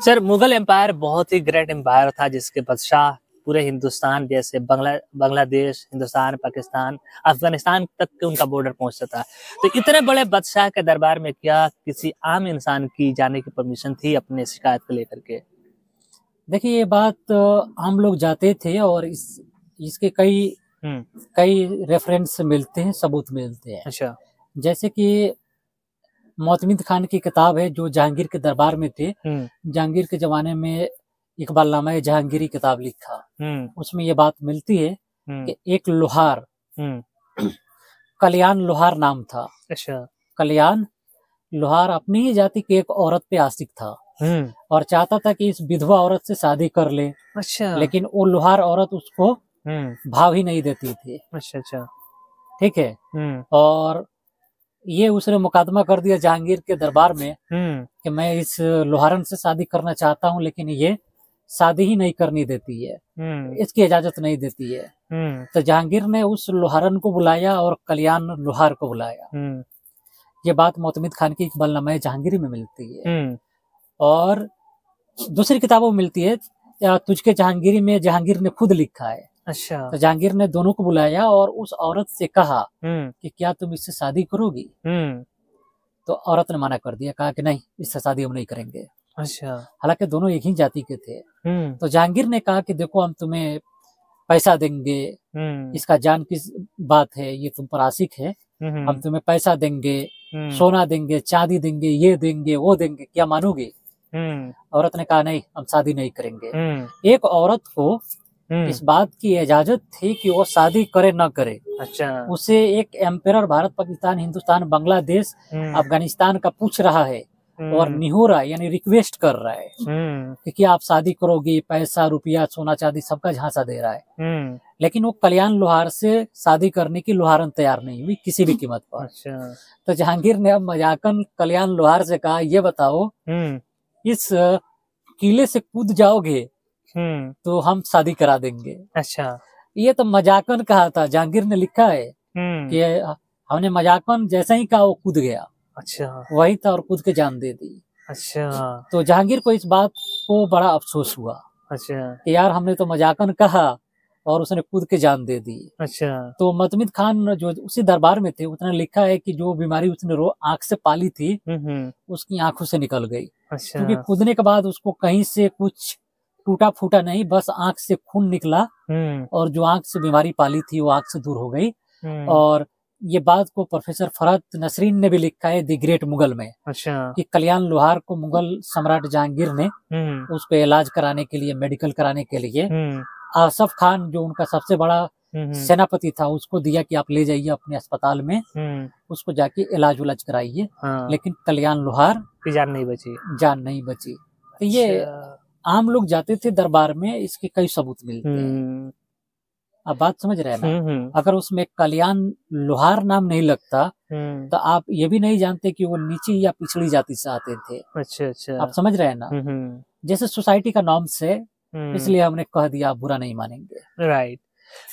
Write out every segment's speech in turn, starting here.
Sir, Mughal empire बहुत ही great empire था, जिसके बादशाह पूरे हिंदुस्तान जैसे बांग्लादेश, हिंदुस्तान, पाकिस्तान, अफगानिस्तान तक के उनका बॉर्डर पहुंचता था। तो इतने बड़े बादशाह के दरबार में क्या किसी आम इंसान की जाने की परमिशन थी अपने शिकायत को लेकर के? देखिए, ये बात हम लोग जाते थे और इसके कई कई रेफरेंस मिलते हैं, सबूत मिलते हैं। अच्छा। जैसे कि मोतमिद खान की किताब है जो जहांगीर के दरबार में थे। जहांगीर के जमाने में इकबालनामा जहांगीरी किताब लिखा, उसमें ये बात मिलती है कि एक लोहार, कल्याण लोहार नाम था। अच्छा। कल्याण लोहार अपनी ही जाति की एक औरत पे आशिक था और चाहता था कि इस विधवा औरत से शादी कर ले। अच्छा। लेकिन वो लोहार औरत उसको भाव ही नहीं देती थी। अच्छा अच्छा। ठीक है। और ये उसने मुकदमा कर दिया जहांगीर के दरबार में कि मैं इस लोहारन से शादी करना चाहता हूँ, लेकिन ये शादी ही नहीं करनी देती है, इसकी इजाजत नहीं देती है। तो जहांगीर ने उस लोहारन को बुलाया और कल्याण लोहार को बुलाया। ये बात मोतमिद खान की इकबालनामा जहांगीरी में मिलती है और दूसरी किताबों में मिलती है। तुझके जहांगीरी में जहांगीर ने खुद लिखा है। अच्छा। तो जहांगीर ने दोनों को बुलाया और उस औरत से कहा कि क्या तुम इससे शादी करोगी? तो औरत ने मना कर दिया, कहा कि नहीं, इससे शादी हम नहीं करेंगे। अच्छा। हालांकि दोनों एक ही जाति के थे। तो जहांगीर ने कहा कि देखो, हम तुम्हें पैसा देंगे, इसका जान किस बात है, ये तुम पर आशिक है, हम तुम्हें पैसा देंगे, सोना देंगे, चांदी देंगे, ये देंगे, वो देंगे, क्या मानोगे? औरत ने कहा नहीं, हम शादी नहीं करेंगे। एक औरत को इस बात की इजाजत थी कि वो शादी करे न करे। अच्छा। उसे एक एम्पेरर भारत, पाकिस्तान, हिंदुस्तान, बांग्लादेश, अफगानिस्तान का पूछ रहा है और निहोरा यानी रिक्वेस्ट कर रहा है कि क्या आप शादी करोगे? पैसा, रुपया, सोना चांदी सबका झांसा दे रहा है। लेकिन वो कल्याण लोहार से शादी करने की लोहारन तैयार नहीं हुई किसी भी कीमत पर। अच्छा। तो जहांगीर ने अब मजाकन कल्याण लोहार से कहा, ये बताओ, इस किले से कूद जाओगे तो हम शादी करा देंगे। अच्छा। ये तो मजाकन कहा था। जहांगीर ने लिखा है कि हमने मजाकन जैसा ही कहा वो कूद गया। अच्छा। वही था और कूद के जान दे दी। अच्छा। तो जहांगीर को इस बात को बड़ा अफसोस हुआ। अच्छा। कि यार, हमने तो मजाकन कहा और उसने कूद के जान दे दी। अच्छा। तो मोतमिद खान जो उसी दरबार में थे, उसने लिखा है कि जो बीमारी उसने आंख से पाली थी उसकी आंखों से निकल गई। अच्छा। क्योंकि कूदने के बाद उसको कहीं से कुछ टूटा फूटा नहीं, बस आंख से खून निकला और जो आंख से बीमारी पाली थी वो आंख से दूर हो गई। और ये बात को प्रोफेसर फरहत नसरीन ने भी लिखा है दी ग्रेट मुगल में। अच्छा। कि कल्याण लोहार को मुगल सम्राट जहांगीर ने उसको इलाज कराने के लिए, मेडिकल कराने के लिए आसफ खान, जो उनका सबसे बड़ा सेनापति था, उसको दिया कि आप ले जाइए अपने अस्पताल में, उसको जाके इलाज उलाज कराइए। लेकिन कल्याण लोहार की जान नहीं बची। तो ये आम लोग जाते थे दरबार में, इसके कई सबूत मिलते हैं। अब बात समझ रहे हैं ना? अगर उसमें कल्याण लोहार नाम नहीं लगता तो आप ये भी नहीं जानते कि वो नीची या पिछड़ी जाति से आते थे। अच्छा अच्छा। आप समझ रहे हैं ना? जैसे सोसाइटी का नॉर्म्स है, इसलिए हमने कह दिया, आप बुरा नहीं मानेंगे। राइट।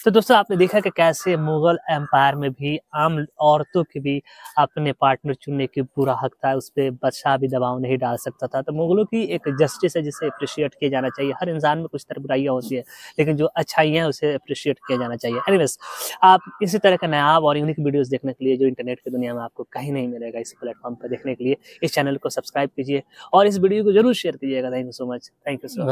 तो दोस्तों, आपने देखा कि कैसे मुगल एम्पायर में भी आम औरतों की भी अपने पार्टनर चुनने की पूरा हक था, उस पर बादशाह भी दबाव नहीं डाल सकता था। तो मुगलों की एक जस्टिस है जिसे अप्रिशिएट किया जाना चाहिए। हर इंसान में कुछ तरह बुराइयां होती है, लेकिन जो अच्छाइयां हैं उसे अप्रिशिएट किया जाना चाहिए। एनीवेज, आप इसी तरह का नायाब और यूनिक वीडियोस देखने के लिए जो इंटरनेट की दुनिया में आपको कहीं नहीं मिलेगा, इस प्लेटफॉर्म पर देखने के लिए इस चैनल को सब्सक्राइब कीजिए और इस वीडियो को जरूर शेयर कीजिएगा। Thank you so much. Thank you so much.